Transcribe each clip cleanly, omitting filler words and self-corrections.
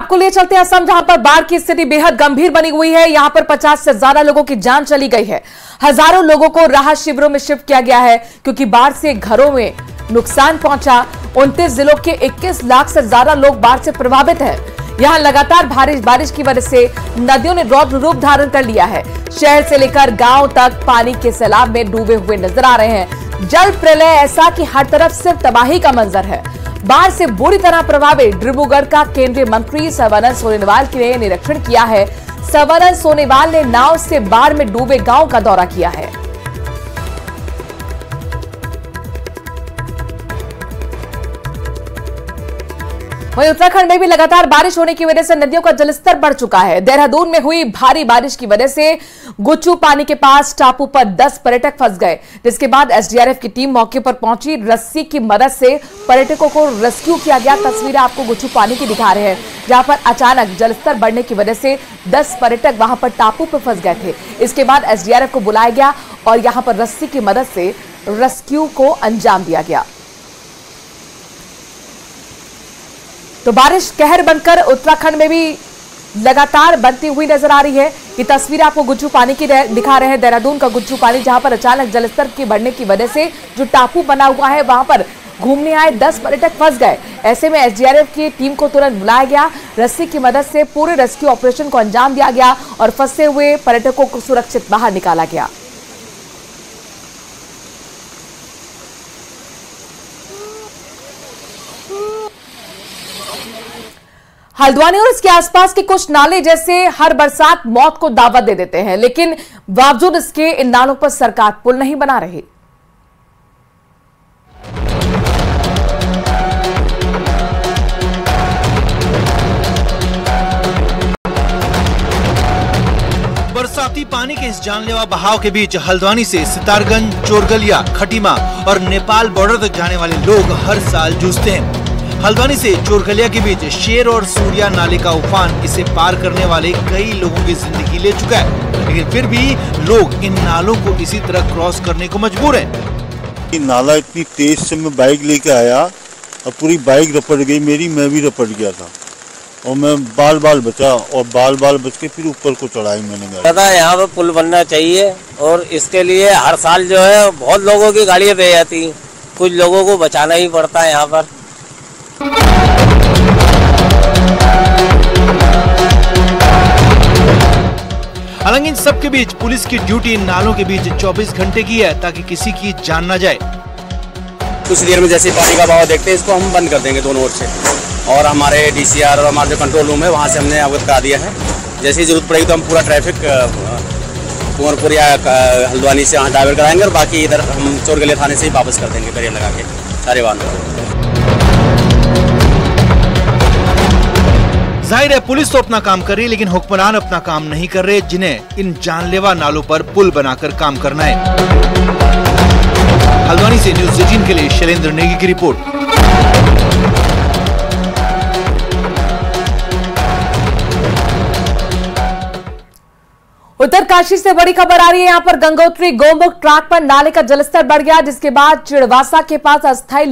आपको ले चलते हैं असम, जहां पर बाढ़ की स्थिति बेहद गंभीर बनी हुई है। यहां पर 50 से ज्यादा लोगों की जान चली गई है। हजारों लोगों को राहत शिविरों में शिफ्ट किया गया है क्योंकि बाढ़ से घरों में नुकसान पहुंचा। 29 जिलों के 21 लाख से ज्यादा लोग बाढ़ से प्रभावित हैं। यहां लगातार बारिश की वजह से नदियों ने रौद्र रूप धारण कर लिया है। शहर से लेकर गांव तक पानी के सैलाब में डूबे हुए नजर आ रहे हैं। जल प्रलय ऐसा कि हर तरफ सिर्फ तबाही का मंजर है। बाढ़ से बुरी तरह प्रभावित डिब्रूगढ़ का केंद्रीय मंत्री सर्बानंद सोनोवाल ने निरीक्षण किया है। सर्बानंद सोनोवाल ने नाव से बाढ़ में डूबे गांव का दौरा किया है। वहीं उत्तराखंड में भी लगातार बारिश होने की वजह से नदियों का जलस्तर बढ़ चुका है। देहरादून में हुई भारी बारिश की वजह से गुच्चू पानी के पास टापू पर 10 पर्यटक फंस गए, जिसके बाद एसडीआरएफ की टीम मौके पर पहुंची। रस्सी की मदद से पर्यटकों को रेस्क्यू किया गया। तस्वीरें आपको गुच्चू पानी की दिखा रहे हैं, जहां पर अचानक जलस्तर बढ़ने की वजह से 10 पर्यटक वहां पर टापू पर फंस गए थे। इसके बाद एसडीआरएफ को बुलाया गया और यहां पर रस्सी की मदद से रेस्क्यू को अंजाम दिया गया। तो बारिश कहर बनकर उत्तराखंड में भी लगातार बनती हुई नजर आ रही है। ये तस्वीर आपको गुच्चू पानी की दिखा रहे हैं, देहरादून का गुच्चू पानी, जहां पर अचानक जलस्तर के बढ़ने की वजह से जो टापू बना हुआ है वहां पर घूमने आए 10 पर्यटक फंस गए। ऐसे में एसडीआरएफ की टीम को तुरंत बुलाया गया। रस्सी की मदद से पूरे रेस्क्यू ऑपरेशन को अंजाम दिया गया और फंसे हुए पर्यटकों को सुरक्षित बाहर निकाला गया। हल्द्वानी और इसके आसपास के कुछ नाले जैसे हर बरसात मौत को दावत दे देते हैं, लेकिन बावजूद इसके इन नालों पर सरकार पुल नहीं बना रही। बरसाती पानी के इस जानलेवा बहाव के बीच हल्द्वानी से सितारगंज, चोरगलिया, खटीमा और नेपाल बॉर्डर तक जाने वाले लोग हर साल जूझते हैं। हल्द्वानी से चोरगलिया के बीच शेर और सूर्या नाले का उफान इसे पार करने वाले कई लोगों की जिंदगी ले चुका है, लेकिन फिर भी लोग इन नालों को इसी तरह क्रॉस करने को मजबूर हैं। नाला इतनी तेज से मैं बाइक लेके आया और पूरी बाइक रपट गई मेरी, मैं भी रपट गया था और मैं बाल बचा और बाल बच के फिर ऊपर को चढ़ाई मैंने। दादा यहाँ पे पुल बनना चाहिए और इसके लिए हर साल जो है बहुत लोगों की गाड़ियाँ बह जाती, कुछ लोगों को बचाना ही पड़ता है यहाँ पर। हालांकि इन सब के बीच पुलिस की ड्यूटी इन नालों के बीच 24 घंटे की है ताकि किसी की जान न जाए। कुछ देर में जैसे पानी का बहाव देखते हैं इसको हम बंद कर देंगे दोनों ओर से, और हमारे डीसीआर और हमारा जो कंट्रोल रूम है वहाँ से हमने अवगत करा दिया है। जैसे ही जरूरत पड़ेगी तो हम पूरा ट्रैफिक कुंवरपुर या हल्द्वानी से यहाँ डाइवर्ट कराएंगे और बाकी इधर हम चोरगलिया थाने से ही वापस कर देंगे बैरियर लगा के सारे वाहनों। जाहिर है पुलिस तो अपना काम कर रही है, लेकिन हुक्मरान अपना काम नहीं कर रहे, जिन्हें इन जानलेवा नालों पर पुल बनाकर काम करना है। हल्द्वानी से न्यूज़ 18 के लिए शैलेंद्र नेगी की रिपोर्ट। उत्तरकाशी से बड़ी खबर आ रही है। यहां पर गंगोत्री गोमुख ट्रैक पर नाले का जलस्तर बढ़ गया, जिसके बाद चिड़वासा के पास अस्थायी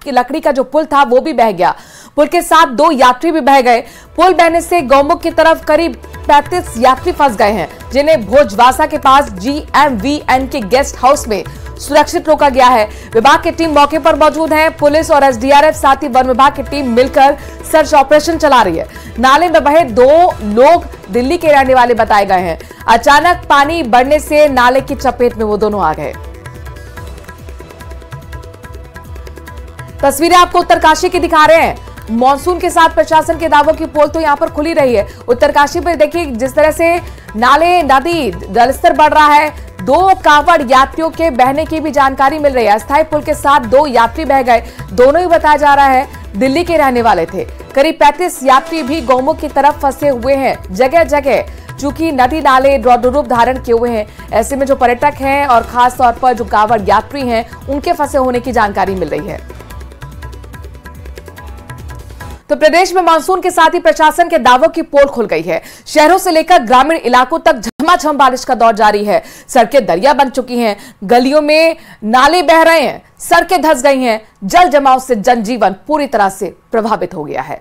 लकड़ी का जो पुल था वो भी बह गया। पुल के साथ 2 यात्री भी बह गए। पुल बहने से गौमुख की तरफ करीब 35 यात्री फंस गए हैं, जिन्हें भोजवासा के पास GMVN के गेस्ट हाउस में सुरक्षित रोका गया है। विभाग की टीम मौके पर मौजूद है। पुलिस और एसडीआरएफ साथ ही वन विभाग की टीम मिलकर सर्च ऑपरेशन चला रही है। नाले में बहे 2 लोग दिल्ली के रहने वाले बताए गए हैं। अचानक पानी बढ़ने से नाले की चपेट में वो दोनों आ गए। तस्वीरें आपको उत्तरकाशी की दिखा रहे हैं। मॉनसून के साथ प्रशासन के दावों की पोल तो यहां पर खुली रही है। उत्तरकाशी पर देखिए जिस तरह से नाले नदी जलस्तर बढ़ रहा है। 2 कांवड़ यात्रियों के बहने की भी जानकारी मिल रही है। अस्थायी पुल के साथ 2 यात्री बह गए। दोनों ही बताया जा रहा है दिल्ली के रहने वाले थे। करीब 35 यात्री भी गौमुख की तरफ फंसे हुए हैं। जगह जगह चूंकि नदी नाले रौद्र रूप धारण किए हुए हैं, ऐसे में जो पर्यटक हैं और खास तौर पर जो कांवड़ यात्री हैं उनके फंसे होने की जानकारी मिल रही है। तो प्रदेश में मानसून के साथ ही प्रशासन के दावों की पोल खुल गई है। शहरों से लेकर ग्रामीण इलाकों तक झमाझम बारिश का दौर जारी है। सड़कें दरिया बन चुकी हैं, गलियों में नाले बह रहे हैं, सड़कें धंस गई हैं। जल जमाव से जनजीवन पूरी तरह से प्रभावित हो गया है।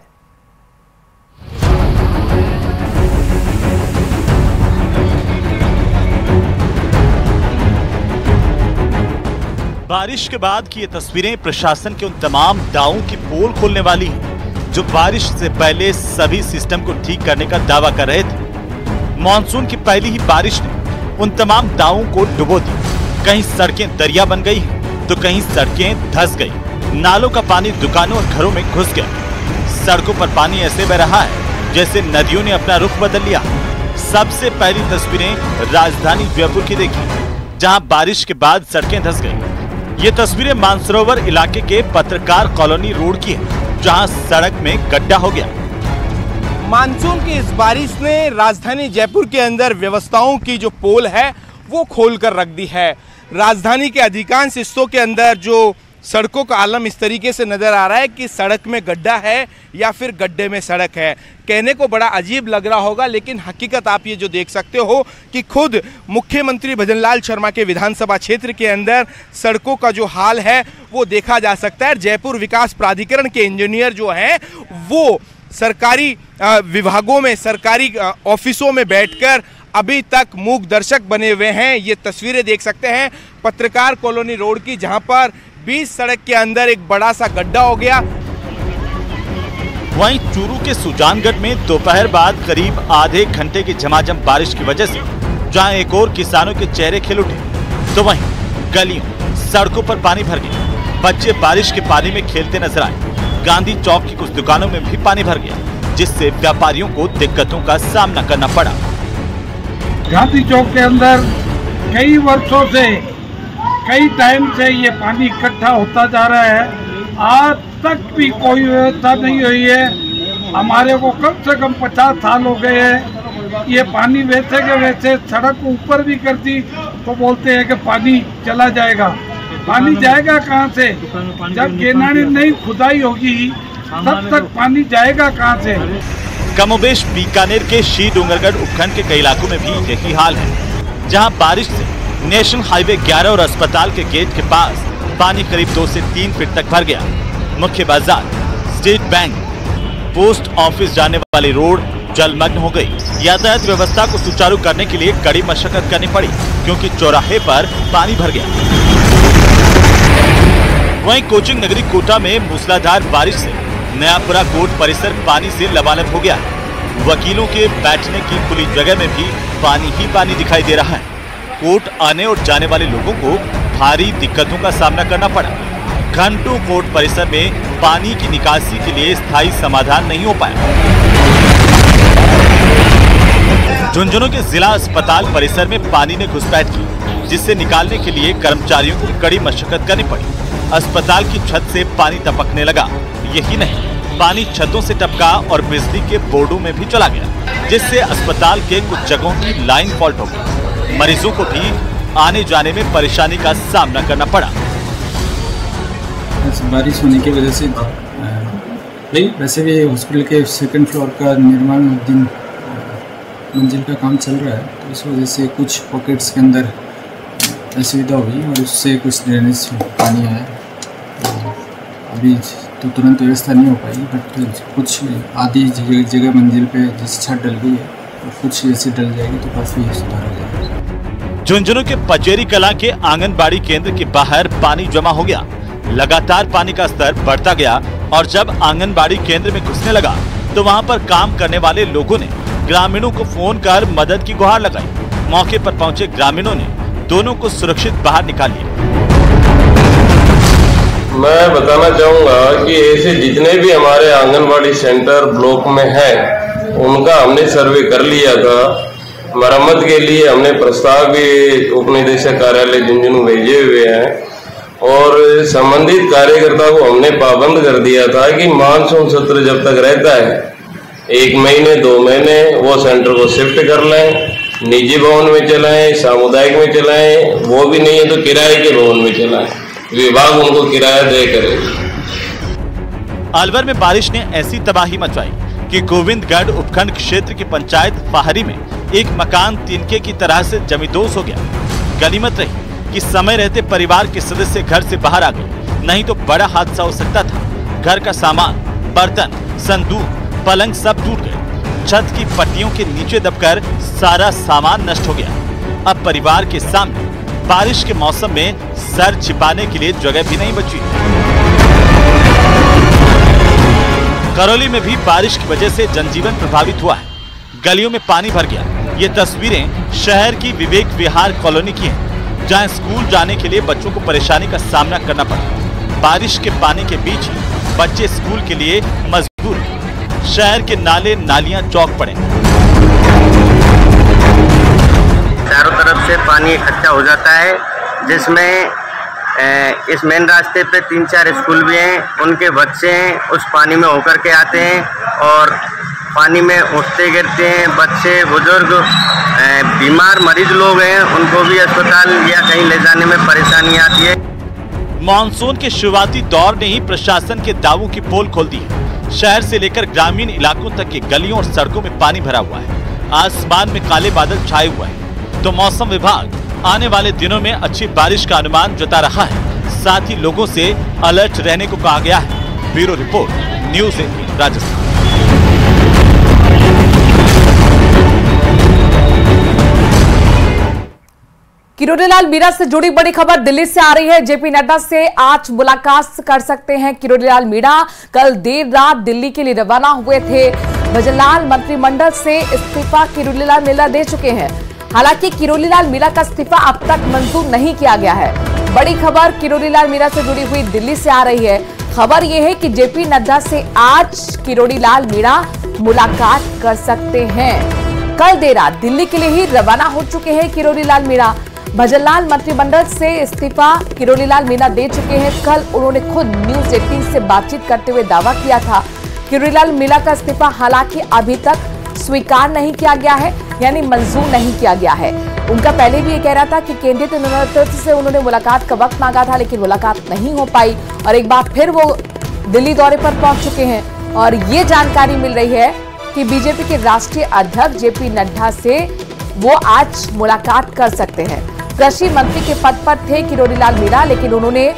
बारिश के बाद की ये तस्वीरें प्रशासन के उन तमाम दावों की पोल खोलने वाली हैं जो बारिश से पहले सभी सिस्टम को ठीक करने का दावा कर रहे थे। मानसून की पहली ही बारिश ने उन तमाम दावों को डुबो दिया। कहीं सड़कें दरिया बन गई तो कहीं सड़कें धंस गई। नालों का पानी दुकानों और घरों में घुस गया। सड़कों पर पानी ऐसे बह रहा है जैसे नदियों ने अपना रुख बदल लिया। सबसे पहली तस्वीरें राजधानी जयपुर की देखी, जहां बारिश के बाद सड़कें धंस गई। ये तस्वीरें मानसरोवर इलाके के पत्रकार कॉलोनी रोड की है, जहां सड़क में गड्ढा हो गया। मानसून की इस बारिश ने राजधानी जयपुर के अंदर व्यवस्थाओं की जो पोल है वो खोल कर रख दी है। राजधानी के अधिकांश हिस्सों के अंदर जो सड़कों का आलम इस तरीके से नजर आ रहा है कि सड़क में गड्ढा है या फिर गड्ढे में सड़क है। कहने को बड़ा अजीब लग रहा होगा, लेकिन हकीकत आप ये जो देख सकते हो कि खुद मुख्यमंत्री भजनलाल शर्मा के विधानसभा क्षेत्र के अंदर सड़कों का जो हाल है वो देखा जा सकता है। जयपुर विकास प्राधिकरण के इंजीनियर जो हैं वो सरकारी विभागों में, सरकारी ऑफिसों में बैठकर अभी तक मूक दर्शक बने हुए हैं। ये तस्वीरें देख सकते हैं पत्रकार कॉलोनी रोड की, जहां पर बीच सड़क के अंदर एक बड़ा सा गड्ढा हो गया। वहीं चूरू के सुजानगढ़ में दोपहर बाद करीब आधे घंटे की झमाझम बारिश की वजह से जहां एक और किसानों के चेहरे खिल उठे, तो वहीं गलियों सड़कों पर पानी भर गया। बच्चे बारिश के पानी में खेलते नजर आए। गांधी चौक की कुछ दुकानों में भी पानी भर गया, जिससे व्यापारियों को दिक्कतों का सामना करना पड़ा। गांधी चौक के अंदर कई वर्षों से, कई टाइम से ये पानी इकट्ठा होता जा रहा है। आज तक भी कोई व्यवस्था नहीं हुई है। हमारे को कम से कम 50 साल हो गए हैं। ये पानी वैसे के वैसे सड़क ऊपर भी कर दी तो बोलते हैं कि पानी चला जाएगा। पानी जाएगा कहाँ से? जब गेनानी नहीं खुदाई होगी तब तक पानी जाएगा कहाँ से? कमोबेश बीकानेर के शी डोंगरगढ़ उपखंड के कई इलाकों में भी यही हाल है, जहां बारिश से नेशनल हाईवे 11 और अस्पताल के गेट के पास पानी करीब 2 से 3 फीट तक भर गया। मुख्य बाजार, स्टेट बैंक, पोस्ट ऑफिस जाने वाली रोड जलमग्न हो गई। यातायात व्यवस्था को सुचारू करने के लिए कड़ी मशक्कत करनी पड़ी, क्योंकि चौराहे पर पानी भर गया। वहीं कोचिंग नगरी कोटा में मूसलाधार बारिश से नयापुरा कोर्ट परिसर पानी से लबालब हो गया। वकीलों के बैठने की खुली जगह में भी पानी ही पानी दिखाई दे रहा है। कोर्ट आने और जाने वाले लोगों को भारी दिक्कतों का सामना करना पड़ा। घंटों कोर्ट परिसर में पानी की निकासी के लिए स्थायी समाधान नहीं हो पाया। झुंझुनू के जिला अस्पताल परिसर में पानी ने घुसपैठ की, जिससे निकालने के लिए कर्मचारियों को कड़ी मशक्कत करनी पड़ी। अस्पताल की छत से पानी टपकने लगा। यही नहीं, पानी छतों से टपका और बिजली के बोर्डों में भी चला गया, जिससे अस्पताल के कुछ जगहों की लाइन फॉल्ट हो गई। मरीजों को भी आने जाने में परेशानी का सामना करना पड़ा। बारिश होने की वजह से वैसे भी हॉस्पिटल के सेकंड फ्लोर का निर्माण मंजिल का काम चल रहा है, तो इस वजह से कुछ पॉकेट्स के अंदर असुविधा हुई और उससे कुछ ड्रेनेज पानी आया। अभी तो तुरंत व्यवस्था नहीं हो पाई, बट कुछ आधी जगह मंजिल पे जैसे छत डल गई है और कुछ ऐसी डल जाएगी तो काफ़ी सुधार हो जाएगा। झुंझुनू के पचेरी कला के आंगनबाड़ी केंद्र के बाहर पानी जमा हो गया। लगातार पानी का स्तर बढ़ता गया और जब आंगनबाड़ी केंद्र में घुसने लगा तो वहां पर काम करने वाले लोगों ने ग्रामीणों को फोन कर मदद की गुहार लगाई। मौके पर पहुंचे ग्रामीणों ने दोनों को सुरक्षित बाहर निकाल लिया। मैं बताना चाहूँगा कि ऐसे जितने भी हमारे आंगनबाड़ी सेंटर ब्लॉक में हैं, उनका हमने सर्वे कर लिया था। मरम्मत के लिए हमने प्रस्ताव भी उप निदेशक कार्यालय झुंझुनू भेजे हुए हैं और संबंधित कार्यकर्ता को हमने पाबंद कर दिया था कि मानसून सत्र जब तक रहता है 1 महीने 2 महीने वो सेंटर को शिफ्ट कर लें, निजी भवन में चलाएं, सामुदायिक में चलाएं, वो भी नहीं है तो किराए के भवन में चलाएं। विभाग उनको किराया दे करेगा। अलवर में बारिश ने ऐसी तबाही मचाई कि गोविंदगढ़ उपखंड क्षेत्र की पंचायत फाहरी में एक मकान तिनके की तरह से जमींदोज हो गया। गनीमत रही कि समय रहते परिवार के सदस्य घर से बाहर आ गए, नहीं तो बड़ा हादसा हो सकता था। घर का सामान, बर्तन, संदूक, पलंग सब टूट गए। छत की पट्टियों के नीचे दबकर सारा सामान नष्ट हो गया। अब परिवार के सामने बारिश के मौसम में सर छिपाने के लिए जगह भी नहीं बची। करौली में भी बारिश की वजह से जनजीवन प्रभावित हुआ है। गलियों में पानी भर गया। ये तस्वीरें शहर की विवेक विहार कॉलोनी की हैं, जहां स्कूल जाने के लिए बच्चों को परेशानी का सामना करना पड़ा। बारिश के पानी के बीच ही बच्चे स्कूल के लिए मजबूर हैं। शहर के नाले नालियां चौक पड़े। चारों तरफ से पानी इकट्ठा हो जाता है, जिसमें इस मेन रास्ते पे 3-4 स्कूल भी हैं। उनके बच्चे उस पानी में होकर के आते हैं और पानी में उठते गिरते हैं। बच्चे, बुजुर्ग, बीमार मरीज लोग हैं, उनको भी अस्पताल या कहीं ले जाने में परेशानी आती है। मानसून के शुरुआती दौर ने ही प्रशासन के दावों की पोल खोल दी है। शहर से लेकर ग्रामीण इलाकों तक की गलियों और सड़कों में पानी भरा हुआ है। आसमान में काले बादल छाए हुए हैं, तो मौसम विभाग आने वाले दिनों में अच्छी बारिश का अनुमान जता रहा है। साथ ही लोगों से अलर्ट रहने को कहा गया है। Bureau report, news 18 Rajasthan. Kirodilal Meena से जुड़ी बड़ी खबर दिल्ली से आ रही है। जेपी नड्डा से आज मुलाकात कर सकते हैं किरोड़ीलाल मीणा। कल देर रात दिल्ली के लिए रवाना हुए थे। भजनलाल मंत्रिमंडल से इस्तीफा किरोड़ीलाल मीणा दे चुके हैं। हालांकि किरोड़ीलाल मीणा का इस्तीफा अब तक मंजूर नहीं किया गया है। बड़ी खबर किरोड़ीलाल मीणा से जुड़ी हुई दिल्ली से आ रही है। खबर यह है कि जेपी नड्डा से आज किरोड़ीलाल मीणा मुलाकात कर सकते हैं। कल देर रात दिल्ली के लिए ही रवाना हो चुके हैं किरोड़ीलाल मीणा। भजनलाल मंत्रिमंडल से इस्तीफा किरोड़ीलाल मीणा दे चुके हैं। कल उन्होंने खुद न्यूज़ 18 से बातचीत करते हुए दावा किया था। किरोड़ीलाल मीणा का इस्तीफा हालांकि अभी तक स्वीकार नहीं किया गया है, यानी मंजूर नहीं किया गया है। उनका पहले भी ये कह रहा था कि केंद्रीय नेतृत्व से उन्होंने मुलाकात का वक्त मांगा था, लेकिन मुलाकात नहीं हो पाई और एक बार फिर वो दिल्ली दौरे पर पहुंच चुके हैं। और ये जानकारी मिल रही है कि बीजेपी के राष्ट्रीय अध्यक्ष जेपी नड्डा से वो आज मुलाकात कर सकते हैं। कृषि मंत्री के पद पर थे किरोड़ीलाल मीणा, लेकिन उन्होंने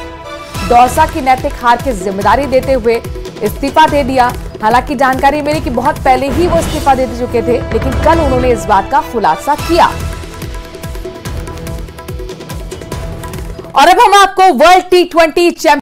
दौसा की नैतिक हार की जिम्मेदारी देते हुए इस्तीफा दे दिया। हालांकि जानकारी मिली कि बहुत पहले ही वो इस्तीफा दे चुके थे, लेकिन कल उन्होंने इस बात का खुलासा किया। और अब हम आपको वर्ल्ड T20 चैंपियन